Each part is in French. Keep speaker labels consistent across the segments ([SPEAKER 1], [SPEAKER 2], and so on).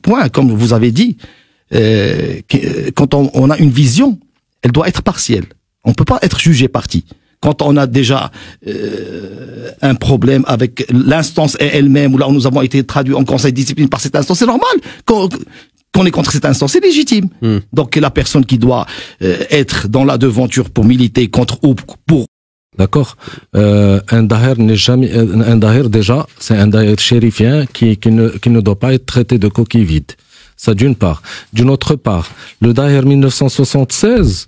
[SPEAKER 1] Point, comme vous avez dit, quand on a une vision, elle doit être partielle. On ne peut pas être jugé parti. Quand on a déjà un problème avec l'instance elle-même, où là nous avons été traduits en conseil de discipline par cette instance, c'est normal qu'on est contre cette instance, c'est légitime. Donc la personne qui doit être dans la devanture pour militer contre ou pour...
[SPEAKER 2] D'accord. Un daher n'est jamais un daher déjà, c'est un daher chérifien qui ne doit pas être traité de coquille vide. Ça d'une part. D'une autre part, le daher 1976,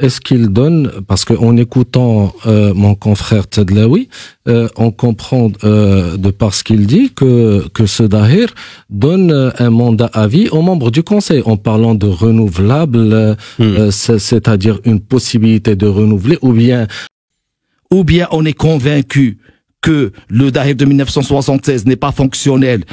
[SPEAKER 2] est-ce qu'il donne, parce qu'en écoutant mon confrère Tadlaoui, on comprend de par ce qu'il dit que ce daher donne un mandat à vie aux membres du conseil en parlant de renouvelable, c'est-à-dire une possibilité de renouveler,
[SPEAKER 1] ou bien on est convaincu que le daher de 1976 n'est pas fonctionnel.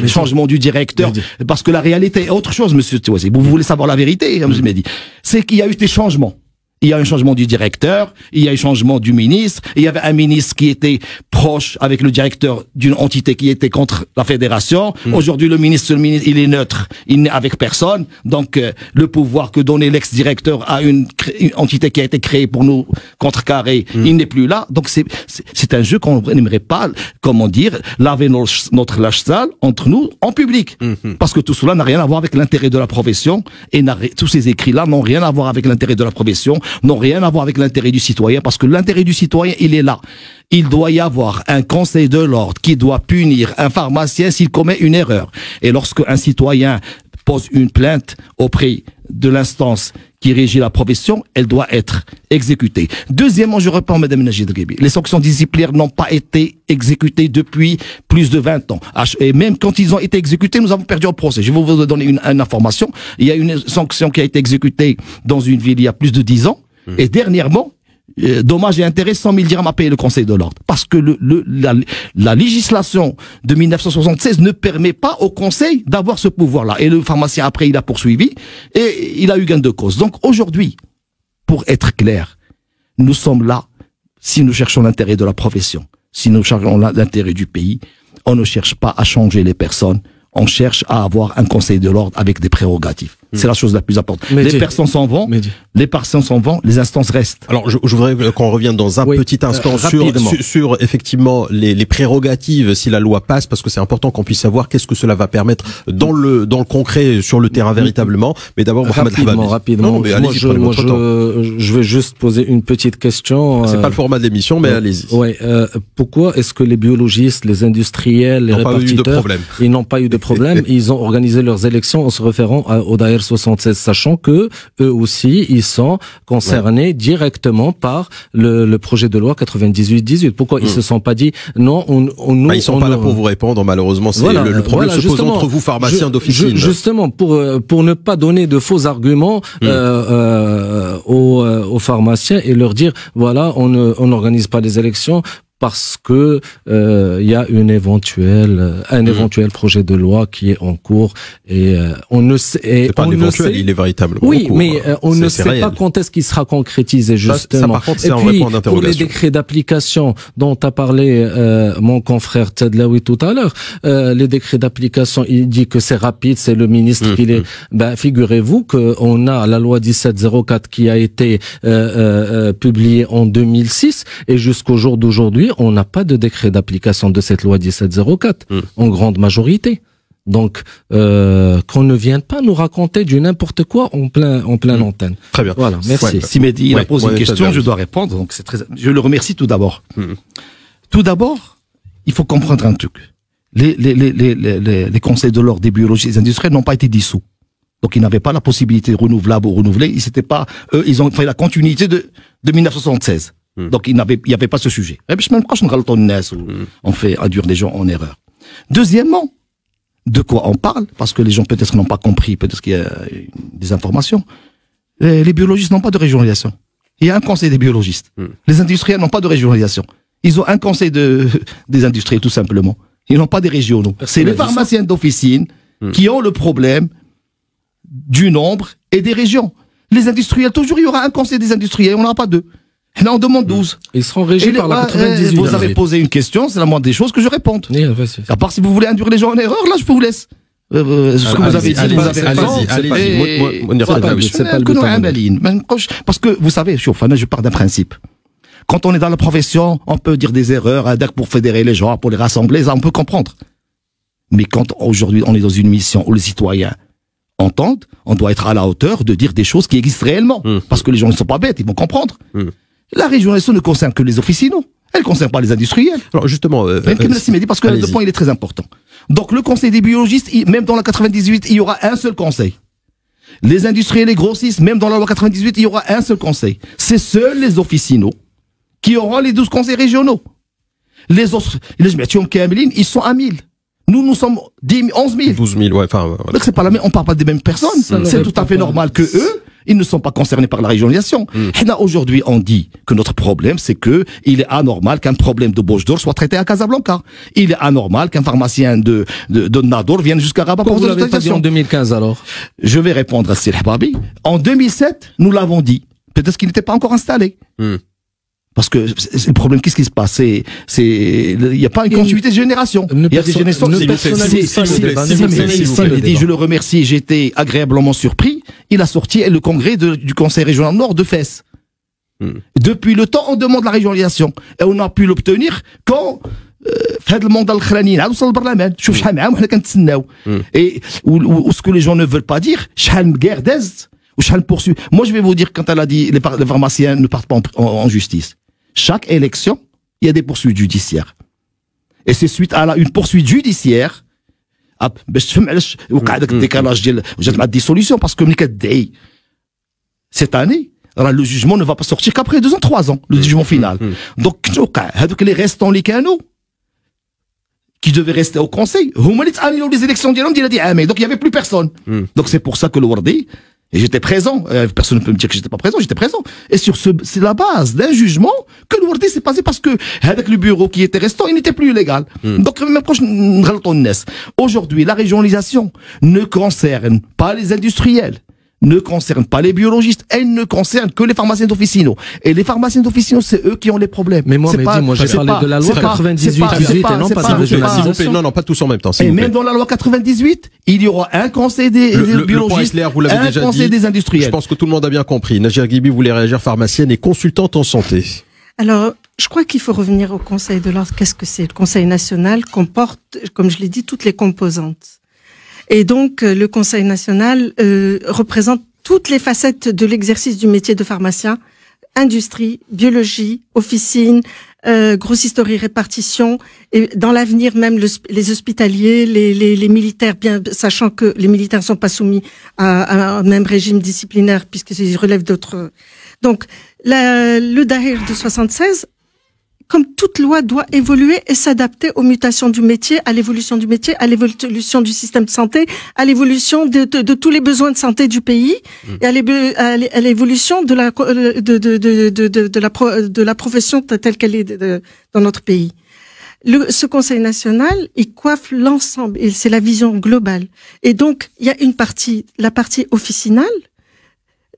[SPEAKER 1] Changement du directeur, parce que la réalité est autre chose, monsieur Tiwazi. Vous voulez savoir la vérité, monsieur Mehdi. C'est qu'il y a eu des changements. Il y a un changement du directeur, il y a un changement du ministre, il y avait un ministre qui était proche avec le directeur d'une entité qui était contre la fédération. Aujourd'hui, le ministre, il est neutre, il n'est avec personne. Donc, le pouvoir que donnait l'ex-directeur à une entité qui a été créée pour nous contrecarrer, il n'est plus là. Donc, c'est un jeu qu'on n'aimerait pas, comment dire, laver notre linge sale entre nous en public. Parce que tout cela n'a rien à voir avec l'intérêt de la profession, et tous ces écrits-là n'ont rien à voir avec l'intérêt de la profession, n'ont rien à voir avec l'intérêt du citoyen, parce que l'intérêt du citoyen, il est là. Il doit y avoir un conseil de l'ordre qui doit punir un pharmacien s'il commet une erreur. Et lorsque un citoyen pose une plainte auprès de l'instance qui régit la profession, elle doit être exécutée. Deuxièmement, je réponds, Madame Najid Ghaibi, les sanctions disciplinaires n'ont pas été exécutées depuis plus de 20 ans. Et même quand ils ont été exécutés, nous avons perdu au procès. Je vais vous donner une information. Il y a une sanction qui a été exécutée dans une ville il y a plus de 10 ans. Et dernièrement, dommages et intérêts, 100 000 dirhams à payer le Conseil de l'ordre. Parce que la législation de 1976 ne permet pas au Conseil d'avoir ce pouvoir-là. Et le pharmacien, après, il a poursuivi et il a eu gain de cause. Donc aujourd'hui, pour être clair, nous sommes là si nous cherchons l'intérêt de la profession, si nous cherchons l'intérêt du pays. On ne cherche pas à changer les personnes. On cherche à avoir un conseil de l'ordre avec des prérogatives. C'est la chose la plus importante. Les personnes s'en vont, les instances restent.
[SPEAKER 3] Alors, je voudrais qu'on revienne dans un petit instant sur effectivement les prérogatives si la loi passe, parce que c'est important qu'on puisse savoir qu'est-ce que cela va permettre dans le concret, sur le terrain véritablement. Mais d'abord,
[SPEAKER 2] rapidement. Je vais juste poser une petite question.
[SPEAKER 3] C'est pas le format de l'émission, mais allez-y.
[SPEAKER 2] Pourquoi est-ce que les biologistes, les industriels, les répartiteurs, ils n'ont pas eu de problème? Ils ont organisé leurs élections en se référant au Daher 76, sachant que eux aussi, ils sont concernés directement par le projet de loi 98-18. Pourquoi ils se sont pas dit non,
[SPEAKER 3] ils sont pas là pour vous répondre, malheureusement. C'est le problème se pose entre vous, pharmaciens d'officine.
[SPEAKER 2] Justement, pour ne pas donner de faux arguments aux pharmaciens et leur dire voilà, on n'organise pas les élections parce que il y a un éventuel projet de loi qui est en cours et on ne sait.
[SPEAKER 3] C'est pas l'éventuel, il est véritablement en cours.
[SPEAKER 2] Mais on ne sait pas quand est-ce qu'il sera concrétisé justement. Ça,
[SPEAKER 3] par contre, c'est un vrai point d'interrogation.
[SPEAKER 2] Pour les décrets d'application dont a parlé mon confrère Tadlaoui tout à l'heure, les décrets d'application, il dit que c'est rapide, c'est le ministre qui les. Ben figurez-vous que on a la loi 1704 qui a été publiée en 2006 et jusqu'au jour d'aujourd'hui, on n'a pas de décret d'application de cette loi 1704 en grande majorité. Donc, qu'on ne vienne pas nous raconter du n'importe quoi en plein antenne.
[SPEAKER 3] Très bien.
[SPEAKER 2] Voilà, merci.
[SPEAKER 1] Si Mehdi a posé une question, je dois répondre. Donc c'est je le remercie tout d'abord. Tout d'abord, il faut comprendre un truc. Les conseils de l'ordre des biologistes industriels n'ont pas été dissous. Donc ils n'avaient pas la possibilité de renouvelable ou renouveler. Ils ont fait la continuité de 1976. Donc il n'y avait pas ce sujet. On fait induire des gens en erreur. Deuxièmement, de quoi on parle? Parce que les gens peut-être n'ont pas compris, peut-être qu'il y a des informations. Les biologistes n'ont pas de régionalisation. il y a un conseil des biologistes. Les industriels n'ont pas de régionalisation. Ils ont un conseil des industriels, tout simplement. Ils n'ont pas des régionaux. C'est les pharmaciens d'officine qui ont le problème du nombre et des régions. Les industriels, toujours il y aura un conseil des industriels, on n'aura pas deux. Là, on demande 12.
[SPEAKER 2] Ils seront régis par la 98.
[SPEAKER 1] Vous avez posé une question, c'est la moindre des choses que je réponde. À part si vous voulez induire les gens en erreur, là, je vous laisse. Ce que vous avez dit, vous avez raison.
[SPEAKER 2] C'est pas le but.
[SPEAKER 1] Parce que, vous savez, je pars d'un principe. Quand on est dans la profession, on peut dire des erreurs, pour fédérer les gens, pour les rassembler, ça, on peut comprendre. Mais quand aujourd'hui, on est dans une mission où les citoyens entendent, on doit être à la hauteur de dire des choses qui existent réellement. Parce que les gens ne sont pas bêtes, ils vont comprendre. La régionalisation ne concerne que les officinaux. Elle ne concerne pas les industriels.
[SPEAKER 3] Alors justement,
[SPEAKER 1] parce que le point il est très important. Donc le conseil des biologistes, même dans la 98, il y aura un seul conseil. Les industriels et les grossistes, même dans la loi 98, il y aura un seul conseil. C'est seuls les officinaux qui auront les 12 conseils régionaux. Les autres, ils sont à 1000. Nous sommes 11 000.
[SPEAKER 3] 12 000, ouais, enfin, voilà.
[SPEAKER 1] Donc c'est pas la même, on parle pas des mêmes personnes. C'est tout à fait normal que eux, ils ne sont pas concernés par la régionalisation. Aujourd'hui, on dit que notre problème, c'est que il est anormal qu'un problème de Bauge d'Or soit traité à Casablanca. Il est anormal qu'un pharmacien de Nador vienne jusqu'à Rabat pour
[SPEAKER 2] vous l'avez pas dit en 2015 alors?
[SPEAKER 1] Je vais répondre à Sir Hababi. En 2007, nous l'avons dit. Peut-être qu'il n'était pas encore installé. Parce que c'est le problème, qu'est-ce qui se passe? Il n'y a pas une continuité de génération. Il y a des générations. Je le remercie, j'ai été agréablement surpris. Il a sorti le congrès du Conseil régional Nord de Fès. Depuis le temps, on demande la régionalisation. Et on a pu l'obtenir quand, في هذا الموندال الاخرانيين عاد وصل للبرلمان شوف شحال معاهم وحنا كنتسناو et ce que les gens ne veulent pas dire شحال من guerre دازت وشحال poursuit. Moi je vais vous dire, quand elle a dit les pharmaciens ne partent pas en justice, chaque élection il y a des poursuites judiciaires et c'est suite à une poursuite judiciaire باش تفهم علاش وقع داك الديكالاج ديال جات مع الديسوليسيون. parce que ملي كتدعي cette année le jugement ne va pas sortir qu'après 2 ans 3 ans le jugement final. donc هذوك les restants اللي كانوا qui devaient rester au conseil هما اللي تانيلوا les élections ديالهم ديال هذه عامين. donc il y avait plus personne. donc c'est pour ça que le Wardi, et j'étais présent, personne ne peut me dire que j'étais pas présent, j'étais présent. Et c'est la base d'un jugement que le Wardi s'est passé parce que avec le bureau qui était restant, il n'était plus légal. Donc aujourd'hui, la régionalisation ne concerne pas les industriels, ne concerne pas les biologistes, elle ne concerne que les pharmaciens d'officinaux. Et les pharmaciens d'officinaux, c'est eux qui ont les problèmes.
[SPEAKER 2] Mais moi j'ai parlé de la loi 98 et non pas de régionalisation.
[SPEAKER 3] Non, pas tous en même temps.
[SPEAKER 1] Et même dans la loi 98, il y aura un conseil des biologistes, un conseil des industriels.
[SPEAKER 3] Je pense que tout le monde a bien compris. Najir Gibi voulait réagir, pharmacienne et consultante en santé.
[SPEAKER 4] Alors, je crois qu'il faut revenir au Conseil de l'ordre. Qu'est-ce que c'est? Le Conseil national comporte, comme je l'ai dit, toutes les composantes. Et donc, le Conseil national représente toutes les facettes de l'exercice du métier de pharmacien: industrie, biologie, officine, grossisterie, répartition, et dans l'avenir même les hospitaliers, les militaires, bien sachant que les militaires ne sont pas soumis à un même régime disciplinaire puisqu'ils relèvent d'autres. Donc, le Dahir de 76, comme toute loi, doit évoluer et s'adapter aux mutations du métier, à l'évolution du métier, à l'évolution du système de santé, à l'évolution de tous les besoins de santé du pays, et à l'évolution de la profession telle qu'elle est dans notre pays. Ce Conseil national, il coiffe l'ensemble, et c'est la vision globale. Et donc, il y a la partie officinale.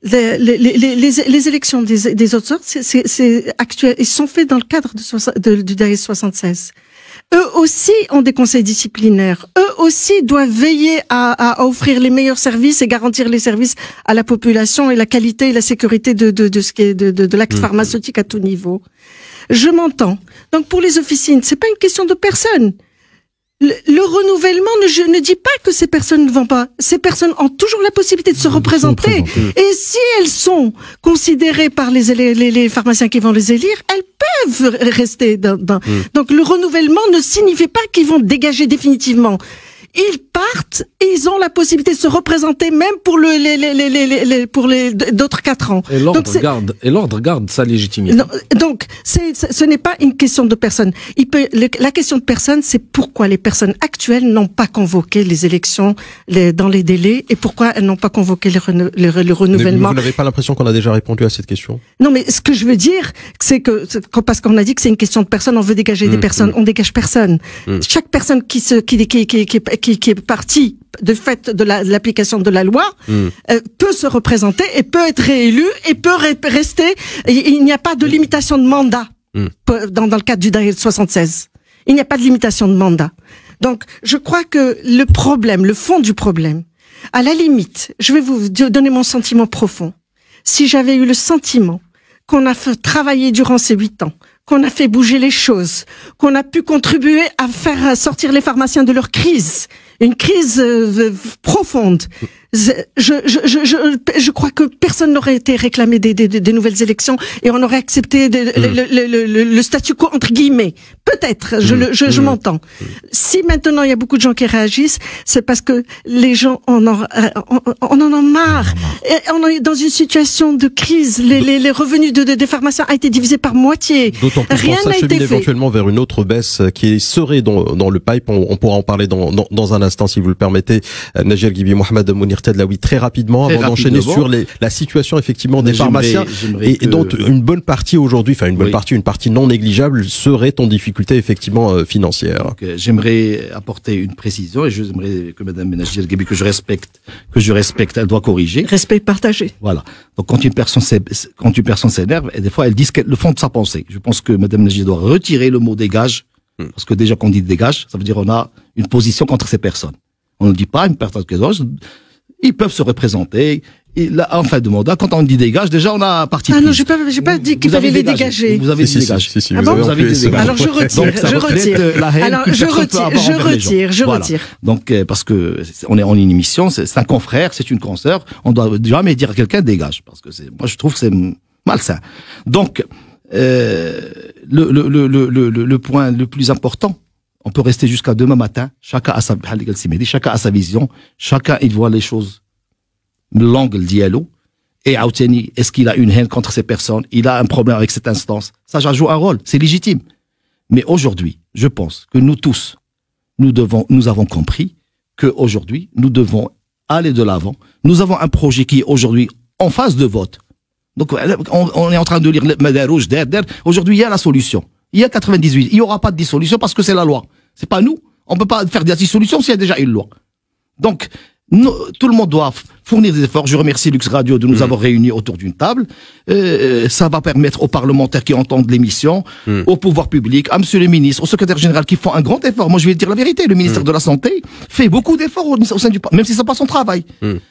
[SPEAKER 4] Les élections des autres sortes, c'est actuel. Ils sont faits dans le cadre du DAE 76. Eux aussi ont des conseils disciplinaires. Eux aussi doivent veiller à offrir les meilleurs services et garantir les services à la population et la qualité et la sécurité de ce qui est de l'acte pharmaceutique à tout niveau. Je m'entends. Donc pour les officines, c'est pas une question de personne. Le renouvellement ne dit pas que ces personnes ne vont pas. Ces personnes ont toujours la possibilité de se représenter. Et si elles sont considérées par les pharmaciens qui vont les élire, elles peuvent rester Donc le renouvellement ne signifie pas qu'ils vont dégager définitivement. ils partent et ils ont la possibilité de se représenter même pour d'autres 4 ans.
[SPEAKER 2] Et l'ordre garde sa légitimité.
[SPEAKER 4] Non, donc, ce n'est pas une question de personne. La question de personne, c'est pourquoi les personnes actuelles n'ont pas convoqué les élections dans les délais et pourquoi elles n'ont pas convoqué le renouvellement.
[SPEAKER 3] Vous n'avez pas l'impression qu'on a déjà répondu à cette question?
[SPEAKER 4] Non, mais ce que je veux dire, c'est que, parce qu'on a dit que c'est une question de personne, on veut dégager des personnes, on dégage personne. Chaque personne qui est partie de fait de l'application de la loi peut se représenter et peut être réélu et peut rester. Il n'y a pas de limitation de mandat dans le cadre du Daïr 76. Il n'y a pas de limitation de mandat. Donc, je crois que le fond du problème, à la limite, je vais vous donner mon sentiment profond. Si j'avais eu le sentiment qu'on a fait travailler durant ces 8 ans, qu'on a fait bouger les choses, qu'on a pu contribuer à faire sortir les pharmaciens de leur crise, une crise profonde. Je crois que personne n'aurait été réclamé des nouvelles élections et on aurait accepté le statu quo entre guillemets. Peut-être, je m'entends. Si maintenant il y a beaucoup de gens qui réagissent, c'est parce que les gens on en a marre. Et on est dans une situation de crise. Les revenus des pharmaciens ont été divisés par moitié.
[SPEAKER 3] D'autant plus
[SPEAKER 4] Rien n'a été fait.
[SPEAKER 3] Éventuellement vers une autre baisse qui serait dans le pipe. On pourra en parler dans un instant si vous le permettez. Najel Gibi, Mohamed Mounir Tadlaoui, très rapidement avant d'enchaîner sur la situation effectivement des pharmaciens et dont une bonne partie aujourd'hui, enfin une partie non négligeable serait en difficulté effectivement financière.
[SPEAKER 1] Donc, j'aimerais apporter une précision et j'aimerais que Madame Najel Gibi, que je respecte, elle doit corriger.
[SPEAKER 4] Respect partagé.
[SPEAKER 1] Voilà. Donc quand une personne s'énerve, et des fois elle dit le fond de sa pensée. Je pense que Madame Najel doit retirer le mot dégage, parce que déjà qu'on dit dégage, ça veut dire on a une position contre ces personnes. On ne dit pas une personne que d'autres. Ils peuvent se représenter. Et là, en fin de mandat, quand on dit dégage, déjà on a parti.
[SPEAKER 4] Ah non, j'ai pas dit qu'il fallait les dégager.
[SPEAKER 1] Vous avez dit dégage.
[SPEAKER 4] Ah bon, vous avez dit dégage. Alors je retire. Je retire.
[SPEAKER 1] Donc parce que on est en une émission, c'est un confrère, c'est une consoeur, on doit jamais dire à quelqu'un dégage, parce que moi je trouve que c'est malsain. Donc le point le plus important. On peut rester jusqu'à demain matin. Chacun a sa vision. Chacun, il voit les choses. L'angle dialogue. Et Aouteni, est-ce qu'il a une haine contre ces personnes? Il a un problème avec cette instance. Ça joue un rôle. C'est légitime. Mais aujourd'hui, je pense que nous tous, nous avons compris qu'aujourd'hui, nous devons aller de l'avant. Nous avons un projet qui est aujourd'hui en phase de vote. Donc, on est en train de lire Madarouj, aujourd'hui, il y a la solution. Il y a 98. Il n'y aura pas de dissolution parce que c'est la loi. C'est pas nous. On peut pas faire de la dissolution s'il y a déjà une loi. Donc, tout le monde doit fournir des efforts. Je remercie Lux Radio de nous avoir réunis autour d'une table. Ça va permettre aux parlementaires qui entendent l'émission, au pouvoir public, à monsieur le ministre, au secrétaire général qui font un grand effort. Moi, je vais dire la vérité. Le ministère de la Santé fait beaucoup d'efforts au sein du même si c'est pas son travail.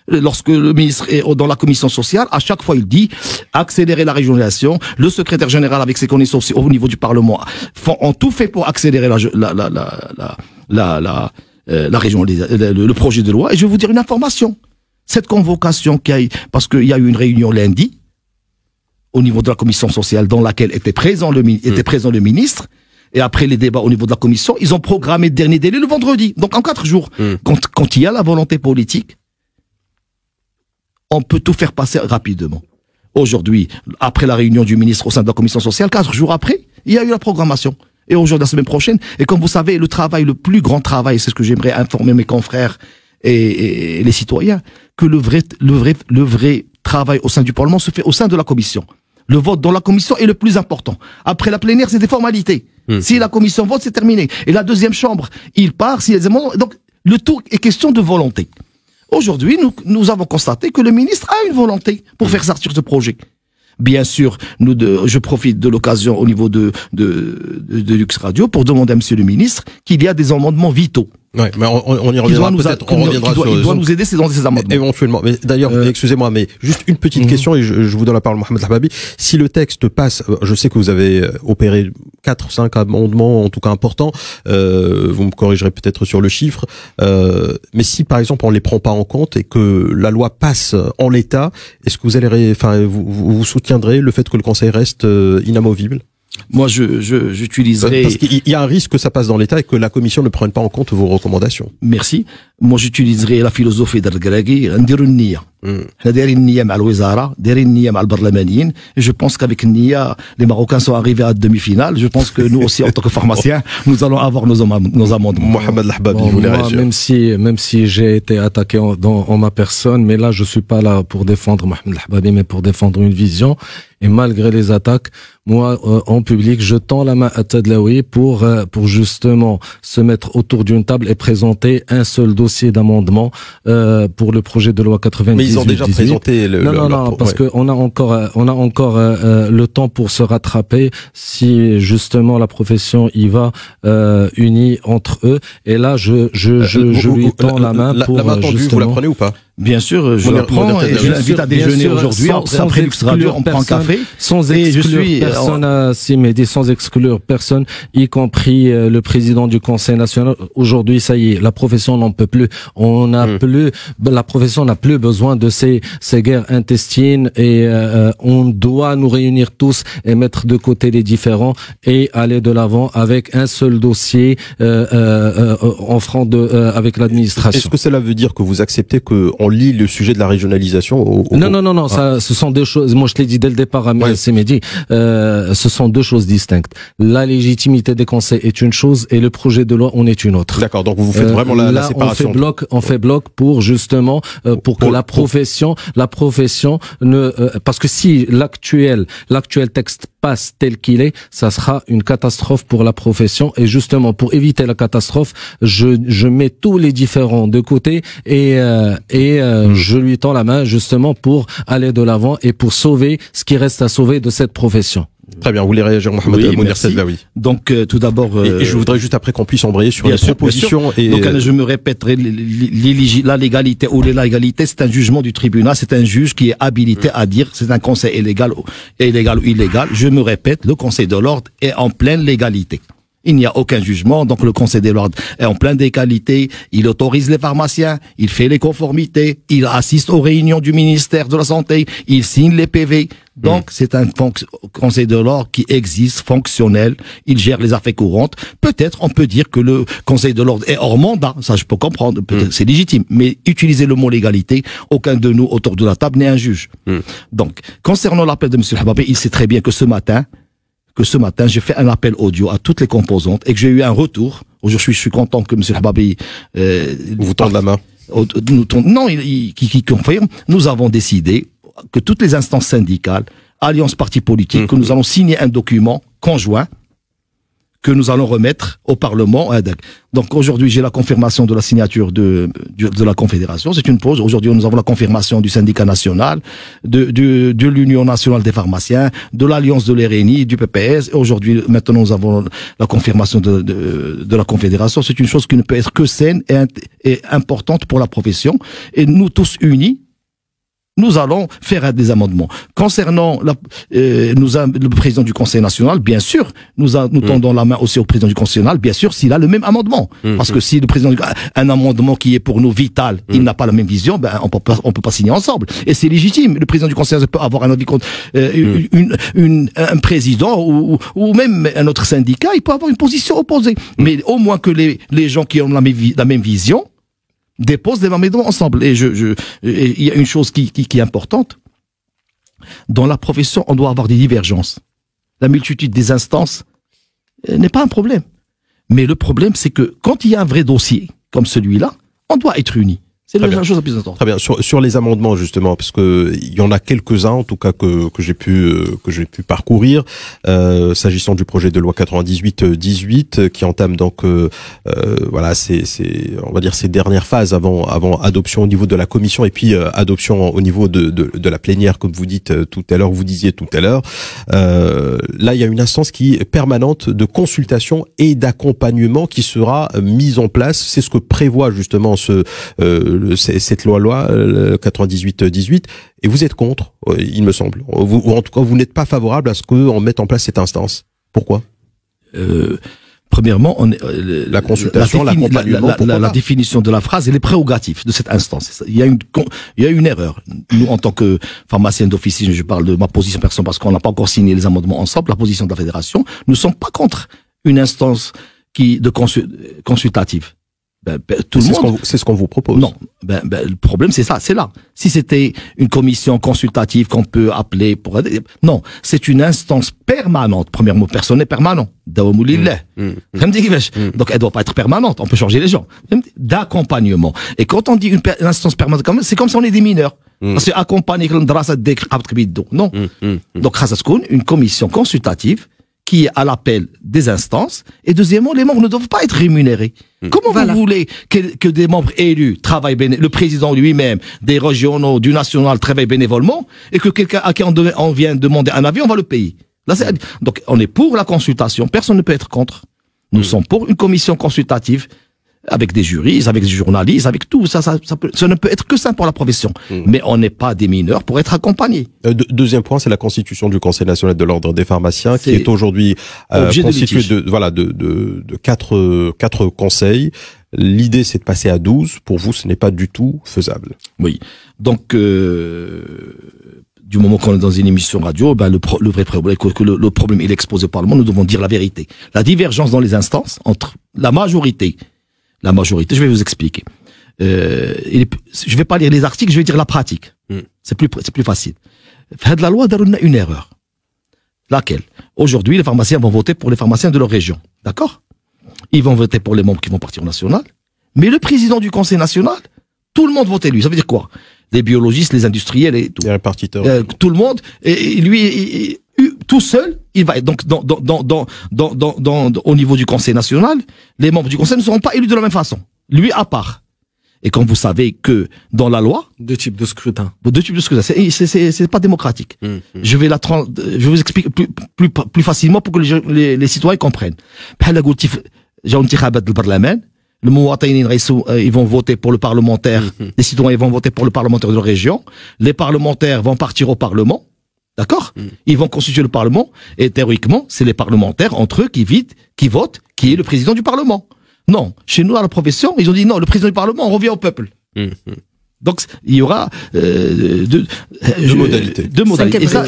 [SPEAKER 1] Lorsque le ministre est dans la commission sociale, à chaque fois, il dit accélérer la régionalisation. Le secrétaire général, avec ses connaissances au niveau du Parlement, ont tout fait pour accélérer la région, le projet de loi. Et je vais vous dire une information. Cette convocation parce qu'il y a eu une réunion lundi, au niveau de la commission sociale, dans laquelle était présent le ministre, et après les débats au niveau de la commission, ils ont programmé le dernier délai le vendredi. Donc en 4 jours. Quand il y a la volonté politique, on peut tout faire passer rapidement. Aujourd'hui, après la réunion du ministre au sein de la commission sociale, 4 jours après, il y a eu la programmation. Et aujourd'hui, la semaine prochaine, et comme vous savez, le plus grand travail, c'est ce que j'aimerais informer mes confrères et les citoyens, que le vrai travail au sein du Parlement se fait au sein de la commission. Le vote dans la commission est le plus important. Après la plénière, c'est des formalités. Si la commission vote, c'est terminé. Et la deuxième chambre, il part, s'il y a des amendements. Donc, le tout est question de volonté. Aujourd'hui, nous avons constaté que le ministre a une volonté pour faire sortir ce projet. Bien sûr, je profite de l'occasion au niveau de Lux Radio pour demander à monsieur le ministre qu'il y a des amendements vitaux.
[SPEAKER 3] Ouais, mais on y reviendra peut-être.
[SPEAKER 1] Il doit nous aider dans ces amendements.
[SPEAKER 3] Éventuellement. Mais d'ailleurs, excusez-moi, mais juste une petite question et je vous donne la parole, Mohamed Hababi. Si le texte passe, je sais que vous avez opéré 4-5 amendements, en tout cas importants. Vous me corrigerez peut-être sur le chiffre. Mais si par exemple on les prend pas en compte et que la loi passe en l'état, est-ce que vous allez, vous soutiendrez le fait que le Conseil reste inamovible?
[SPEAKER 1] moi j'utiliserai...
[SPEAKER 3] Parce qu'il y a un risque que ça passe dans l'État et que la Commission ne prenne pas en compte vos recommandations.
[SPEAKER 1] Merci. Moi j'utiliserai la philosophie d'Al-Garaghi, نديروا النية. احنا دايرين النية مع الوزارة، دايرين النية مع البرلمانيين. Et je pense qu'avec النية, les Marocains sont arrivés à demi-finale. Je pense que nous aussi, en tant que pharmaciens, nous allons avoir nos amendements.
[SPEAKER 3] Mohamed Lahbabi, vous voulez réagir?
[SPEAKER 2] Même si j'ai été attaqué en ma personne, mais là je suis pas là pour défendre Mohamed Lahbabi, mais pour défendre une vision. Et malgré les attaques, moi, en public, je tends la main à Tadlaoui pour justement se mettre autour d'une table et présenter un seul dossier d'amendement pour le projet de loi 98.
[SPEAKER 3] Mais ils ont déjà présenté
[SPEAKER 2] parce que on a encore le temps pour se rattraper si justement la profession y va unie entre eux. Et là, je lui tends la main pour
[SPEAKER 3] la main tendue, vous la prenez ou pas?
[SPEAKER 1] Bien sûr, je la prends et je l'invite à déjeuner aujourd'hui. Après Lux Radio, on prend un café.
[SPEAKER 2] Sans exclure personne, y compris le président du Conseil national. Aujourd'hui, ça y est, la profession n'en peut plus. La profession n'a plus besoin de ces guerres intestines et on doit nous réunir tous et mettre de côté les différends et aller de l'avant avec un seul dossier en front avec l'administration.
[SPEAKER 3] Est-ce que cela veut dire que vous acceptez qu'on lie le sujet de la régionalisation
[SPEAKER 2] Non, ça, ce sont deux choses. Moi, je l'ai dit dès le départ à Mehdi, ce sont deux choses distinctes. La légitimité des conseils est une chose et le projet de loi en est une autre.
[SPEAKER 3] D'accord, donc vous faites vraiment la séparation.
[SPEAKER 2] On fait bloc pour justement pour que la profession ne parce que si l'actuel texte passe tel qu'il est, ça sera une catastrophe pour la profession et justement pour éviter la catastrophe, je mets tous les différends de côté et je lui tends la main justement pour aller de l'avant et pour sauver ce qui reste à sauver de cette profession.
[SPEAKER 3] Très bien, vous voulez réagir, Mohamed Mounir Tadlaoui?
[SPEAKER 1] Donc, tout d'abord...
[SPEAKER 3] Et je voudrais juste après qu'on puisse embrayer sur les propositions.
[SPEAKER 1] Donc, je me répéterai, la légalité ou l'illégalité, c'est un jugement du tribunal, c'est un juge qui est habilité à dire c'est un conseil illégal ou illégal. Je me répète, le conseil de l'ordre est en pleine légalité. Il n'y a aucun jugement, donc le Conseil de l'ordre est en pleine légalité, il autorise les pharmaciens, il fait les conformités, il assiste aux réunions du ministère de la Santé, il signe les PV. Donc c'est un Conseil de l'ordre qui existe, fonctionnel, il gère les affaires courantes. Peut-être on peut dire que le Conseil de l'ordre est hors mandat, ça je peux comprendre, peut-être c'est légitime, mais utiliser le mot légalité, aucun de nous autour de la table n'est un juge. Donc, concernant l'appel de M. Lahbabi, il sait très bien que ce matin, j'ai fait un appel audio à toutes les composantes et que j'ai eu un retour. Aujourd'hui, je suis content que M. Lahbabi
[SPEAKER 3] vous tende la main.
[SPEAKER 1] Qui confirme. Nous avons décidé que toutes les instances syndicales, alliances partis politiques, que nous allons signer un document conjoint que nous allons remettre au Parlement. Donc aujourd'hui, j'ai la confirmation de la signature de la Confédération. C'est une pause. Aujourd'hui, nous avons la confirmation du syndicat national, de l'Union nationale des pharmaciens, de l'Alliance de l'RNI, du PPS. Et aujourd'hui, maintenant, nous avons la confirmation de la Confédération. C'est une chose qui ne peut être que saine et importante pour la profession. Et nous tous unis, nous allons faire des amendements. Concernant le président du Conseil national, bien sûr, nous tendons la main aussi au président du Conseil national, bien sûr, s'il a le même amendement. Parce que si le président un amendement qui est pour nous vital, il n'a pas la même vision, ben on peut pas signer ensemble. Et c'est légitime. Le président du Conseil national peut avoir un avis contre un président ou même un autre syndicat, il peut avoir une position opposée. Mais au moins que les gens qui ont la même vision déposent des amendements ensemble. Et il y a une chose qui est importante. Dans la profession, on doit avoir des divergences. La multitude des instances n'est pas un problème. Mais le problème, c'est que quand il y a un vrai dossier comme celui-là, on doit être unis. C'est la chose la plus importante.
[SPEAKER 3] Très bien. Sur les amendements, justement, parce que il y en a quelques-uns, en tout cas, que j'ai pu parcourir, s'agissant du projet de loi 98-18, qui entame donc, voilà, on va dire, ces dernières phases avant adoption au niveau de la commission et puis adoption au niveau de la plénière, comme vous dites tout à l'heure, vous disiez tout à l'heure. Là, il y a une instance qui est permanente de consultation et d'accompagnement qui sera mise en place. C'est ce que prévoit justement cette loi 98-18, et vous êtes contre, il me semble, ou en tout cas vous n'êtes pas favorable à ce qu'on mette en place cette instance. Pourquoi?
[SPEAKER 1] Premièrement,
[SPEAKER 3] la consultation,
[SPEAKER 1] la définition de la phrase et les prérogatives de cette instance. Il y a une erreur. Nous, en tant que pharmacien d'officine, je parle de ma position personnelle parce qu'on n'a pas encore signé les amendements ensemble, la position de la fédération, nous ne sommes pas contre une instance consultative. Tout le monde.
[SPEAKER 3] C'est ce qu'on vous propose.
[SPEAKER 1] Non. Le problème, c'est ça, c'est là. Si c'était une commission consultative qu'on peut appeler pour... Non. C'est une instance permanente. Premièrement, personne n'est permanent. Donc, elle doit pas être permanente. On peut changer les gens. D'accompagnement. Et quand on dit une instance permanente, c'est comme si on est des mineurs. Parce que accompagner, non. Donc, une commission consultative qui est à l'appel des instances. Et deuxièmement, les membres ne doivent pas être rémunérés. Comment vous voulez que des membres élus travaillent le président lui-même, des régionaux, du national travaillent bénévolement, et que quelqu'un à qui on vient demander un avis, on va le payer. Là, donc, on est pour la consultation. Personne ne peut être contre. Nous sommes pour une commission consultative avec des juristes, avec des journalistes, avec tout. Ça ne peut être que ça pour la profession. Mais on n'est pas des mineurs pour être accompagnés.
[SPEAKER 3] Deuxième point, c'est la constitution du Conseil national de l'ordre des pharmaciens, qui est aujourd'hui constituée de quatre conseils. L'idée, c'est de passer à 12. Pour vous, ce n'est pas du tout faisable.
[SPEAKER 1] Oui. Donc, du moment qu'on est dans une émission radio, le vrai problème, que le problème il est exposé au Parlement, nous devons dire la vérité. La divergence dans les instances entre la majorité, je vais vous expliquer. Je vais pas lire les articles, je vais dire la pratique. C'est plus facile. Faites la loi donne une erreur. Laquelle? Aujourd'hui, les pharmaciens vont voter pour les pharmaciens de leur région. D'accord? Ils vont voter pour les membres qui vont partir au national. Mais le président du Conseil national, tout le monde vote lui. Ça veut dire quoi? Les biologistes, les industriels et tout.
[SPEAKER 3] Les répartiteurs.
[SPEAKER 1] Tout le monde. Et lui, tout seul, il va être donc au niveau du Conseil national, les membres du Conseil ne seront pas élus de la même façon. Lui à part. Et comme vous savez que dans la loi,
[SPEAKER 2] deux types de scrutin,
[SPEAKER 1] c'est pas démocratique. Je vais vous expliquer plus facilement pour que les citoyens comprennent. Ils vont voter pour le parlementaire. Les citoyens vont voter pour le parlementaire de leur région. Les parlementaires vont partir au Parlement. D'accord? Ils vont constituer le Parlement, et théoriquement, c'est les parlementaires entre eux qui votent, qui est le président du Parlement. Non. Chez nous, dans la profession, ils ont dit non, le président du Parlement, on revient au peuple. Donc, il y aura, deux modalités. Et ça,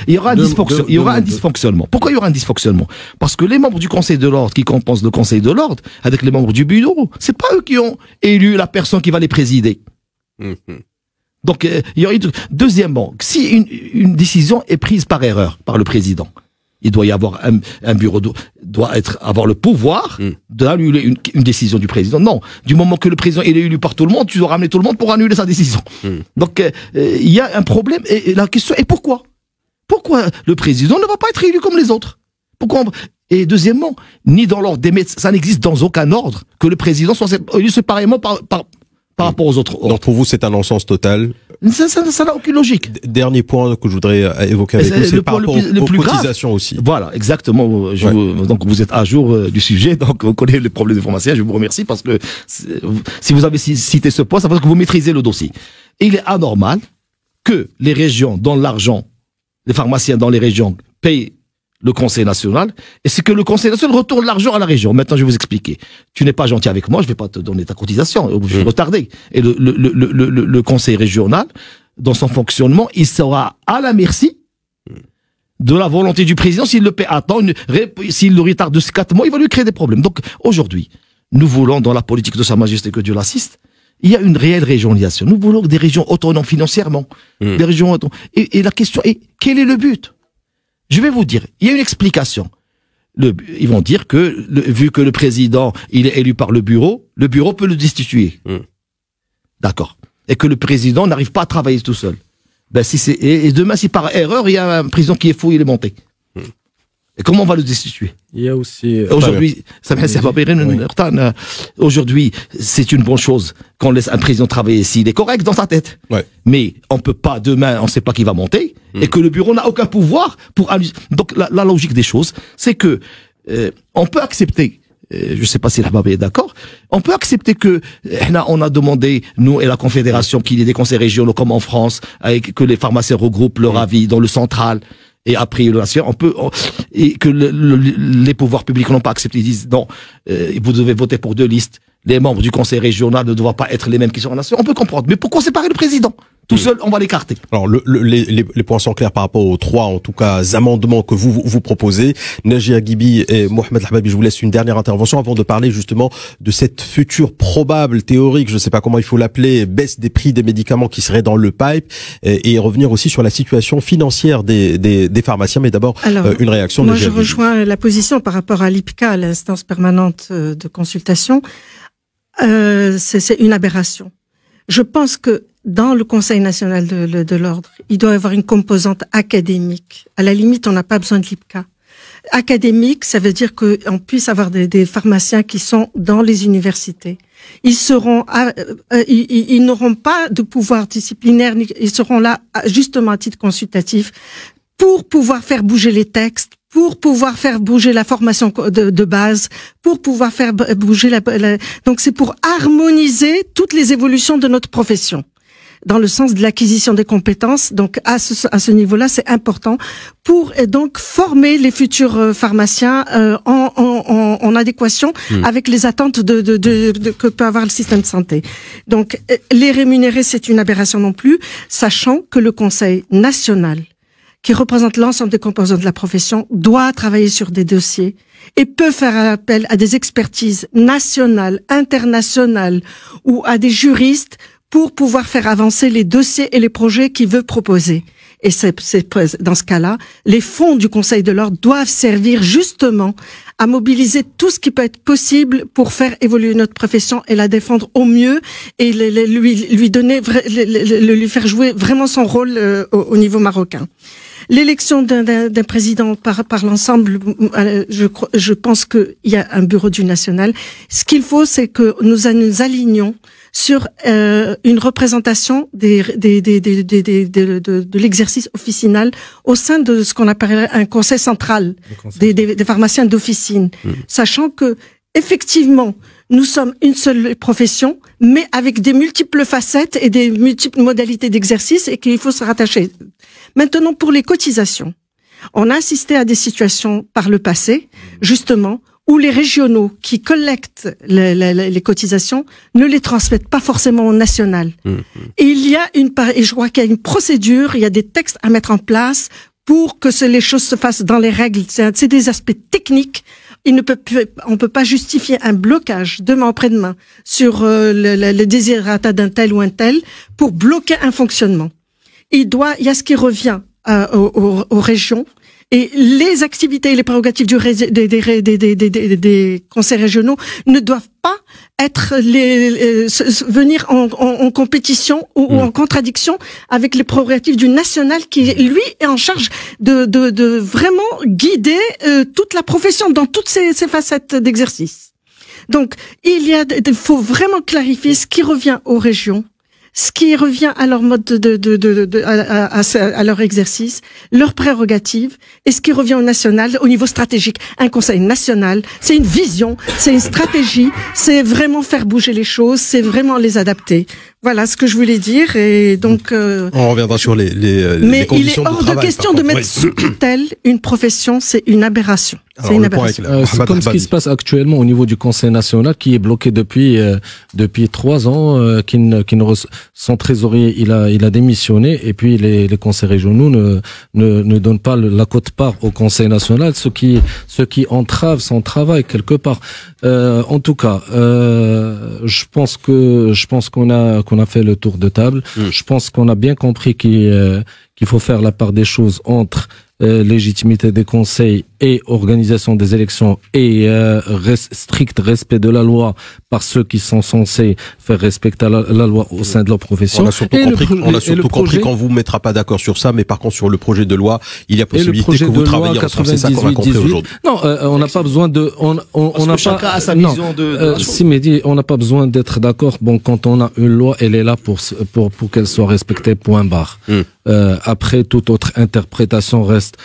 [SPEAKER 1] il y aura un dysfonctionnement. Pourquoi il y aura un dysfonctionnement? Parce que les membres du Conseil de l'ordre qui composent le Conseil de l'ordre, avec les membres du bureau, c'est pas eux qui ont élu la personne qui va les présider. Donc, il y aurait deuxièmement, si une décision est prise par erreur par le président, il doit y avoir un bureau doit avoir le pouvoir d'annuler une décision du président. Non, du moment que le président est élu par tout le monde, tu dois ramener tout le monde pour annuler sa décision. Donc, il y a un problème et la question est pourquoi? Pourquoi le président ne va pas être élu comme les autres? Pourquoi? Et deuxièmement, ni dans l'ordre des médecins, ça n'existe dans aucun ordre que le président soit élu séparément par rapport aux autres ordres.
[SPEAKER 3] Donc pour vous, c'est un non-sens total.
[SPEAKER 1] Ça n'a aucune logique.
[SPEAKER 3] Dernier point que je voudrais évoquer avec vous, c'est par rapport aux cotisations aussi.
[SPEAKER 1] Voilà, exactement. Donc vous êtes à jour du sujet, donc vous connaissez les problèmes des pharmaciens. Je vous remercie parce que si vous avez cité ce point, ça veut dire que vous maîtrisez le dossier. Et il est anormal que les régions donnent l'argent, les pharmaciens dans les régions payent le Conseil national, et c'est que le Conseil national retourne l'argent à la région. Maintenant, je vais vous expliquer. Tu n'es pas gentil avec moi, je vais pas te donner ta cotisation, je vais retarder. Et le Conseil régional, dans son fonctionnement, il sera à la merci de la volonté du président. S'il le paie à temps, s'il le retarde de 4 mois, il va lui créer des problèmes. Donc, aujourd'hui, nous voulons, dans la politique de Sa Majesté, que Dieu l'assiste, il y a une réelle régionalisation. Nous voulons des régions autonomes financièrement. Des régions autonomes. Et la question est, quel est le but? Je vais vous dire, il y a une explication. Ils vont dire que, vu que le président, il est élu par le bureau peut le destituer. D'accord. Et que le président n'arrive pas à travailler tout seul. Et demain, si par erreur, il y a un président qui est fou, il est monté. Et comment on va le destituer?
[SPEAKER 2] Il y a aussi...
[SPEAKER 1] Aujourd'hui, c'est une bonne chose qu'on laisse un président travailler s'il est correct dans sa tête. Mais on peut pas, demain, on ne sait pas qui va monter, et que le bureau n'a aucun pouvoir pour... Donc la logique des choses, c'est que on peut accepter, je ne sais pas si la Babé est d'accord, on peut accepter que on a demandé, nous et la Confédération, qu'il y ait des conseils régionaux comme en France, avec que les pharmaciens regroupent leur avis dans le central, et après le national, et que les pouvoirs publics n'ont pas accepté, ils disent non, vous devez voter pour 2 listes. Les membres du conseil régional ne doivent pas être les mêmes qui sont en nation. On peut comprendre. Mais pourquoi séparer le président? Tout seul, on va l'écarter.
[SPEAKER 3] Alors, les points sont clairs par rapport aux 3, en tout cas, amendements que vous proposez. Najia Gibi et Mohamed Alhababi, je vous laisse une dernière intervention avant de parler justement de cette future probable théorique, je ne sais pas comment il faut l'appeler, baisse des prix des médicaments qui serait dans le pipe, et revenir aussi sur la situation financière des pharmaciens. Mais d'abord, une réaction de Najia Gibi.
[SPEAKER 4] Moi, je rejoins la position par rapport à l'IPCA, l'instance permanente de consultation. C'est une aberration. Je pense que dans le Conseil national de l'ordre, il doit y avoir une composante académique. À la limite, on n'a pas besoin de l'IPCA. Académique, ça veut dire qu'on puisse avoir des pharmaciens qui sont dans les universités. Ils n'auront pas de pouvoir disciplinaire, ils seront là justement à titre consultatif pour pouvoir faire bouger les textes, pour pouvoir faire bouger la formation de base, pour pouvoir faire bouger donc c'est pour harmoniser toutes les évolutions de notre profession dans le sens de l'acquisition des compétences. Donc à ce niveau-là, c'est important pour donc former les futurs pharmaciens en adéquation avec les attentes que peut avoir le système de santé. Donc les rémunérer, c'est une aberration non plus, sachant que le Conseil national, qui représente l'ensemble des composants de la profession, doit travailler sur des dossiers et peut faire appel à des expertises nationales, internationales ou à des juristes pour pouvoir faire avancer les dossiers et les projets qu'il veut proposer. Et dans ce cas-là, les fonds du Conseil de l'ordre doivent servir justement à mobiliser tout ce qui peut être possible pour faire évoluer notre profession et la défendre au mieux et lui faire jouer vraiment son rôle au niveau marocain. L'élection d'un président par l'ensemble, je pense qu'il y a un bureau du national. Ce qu'il faut, c'est que nous alignions sur une représentation de l'exercice officinal au sein de ce qu'on appellerait un conseil central des pharmaciens d'officine, sachant que effectivement nous sommes une seule profession, mais avec des multiples facettes et des multiples modalités d'exercice et qu'il faut se rattacher. Maintenant, pour les cotisations, on a assisté à des situations par le passé, justement, où les régionaux qui collectent les cotisations ne les transmettent pas forcément au national. Et et je crois qu'il y a une procédure, il y a des textes à mettre en place pour que les choses se fassent dans les règles. C'est des aspects techniques. On peut pas justifier un blocage demain après-demain sur le désirata d'un tel ou un tel pour bloquer un fonctionnement. Il y a ce qui revient aux régions. Et les activités et les prérogatives des conseils régionaux ne doivent pas être venir en compétition ou en contradiction avec les prérogatives du national qui, lui, est en charge de vraiment guider toute la profession dans toutes ses facettes d'exercice. Donc, il faut vraiment clarifier ce qui revient aux régions, ce qui revient à leur mode à leur exercice, leurs prérogatives, et ce qui revient au national, au niveau stratégique. Un conseil national, c'est une vision, c'est une stratégie, c'est vraiment faire bouger les choses, c'est vraiment les adapter. Voilà ce que je voulais dire, et donc...
[SPEAKER 3] on reviendra sur les conditions de travail. Mais il est hors de question
[SPEAKER 4] de mettre sous tutelle une profession, c'est une aberration.
[SPEAKER 2] C'est une aberration. C'est comme ce qui se passe actuellement au niveau du Conseil national, qui est bloqué depuis 3 ans, son trésorier, il a démissionné, et puis les conseils régionaux ne donnent pas la quote-part au Conseil national, ce qui entrave son travail quelque part. En tout cas, je pense qu'on a fait le tour de table. Je pense qu'on a bien compris qu'il faut faire la part des choses entre légitimité des conseils et organisation des élections et strict respect de la loi par ceux qui sont censés faire respecter la loi au sein de leur profession.
[SPEAKER 3] On a surtout compris qu'on vous mettra pas d'accord sur ça, mais par contre sur le projet de loi, il y a possibilité que vous travaillez ensemble. C'est ça qu'on a compris aujourd'hui.
[SPEAKER 2] Non, on n'a pas besoin de... On n'a pas...
[SPEAKER 1] Chacun a sa vision
[SPEAKER 2] Si Mehdi, on n'a pas besoin d'être d'accord. Bon, quand on a une loi, elle est là pour qu'elle soit respectée, point barre. après, toute autre interprétation reste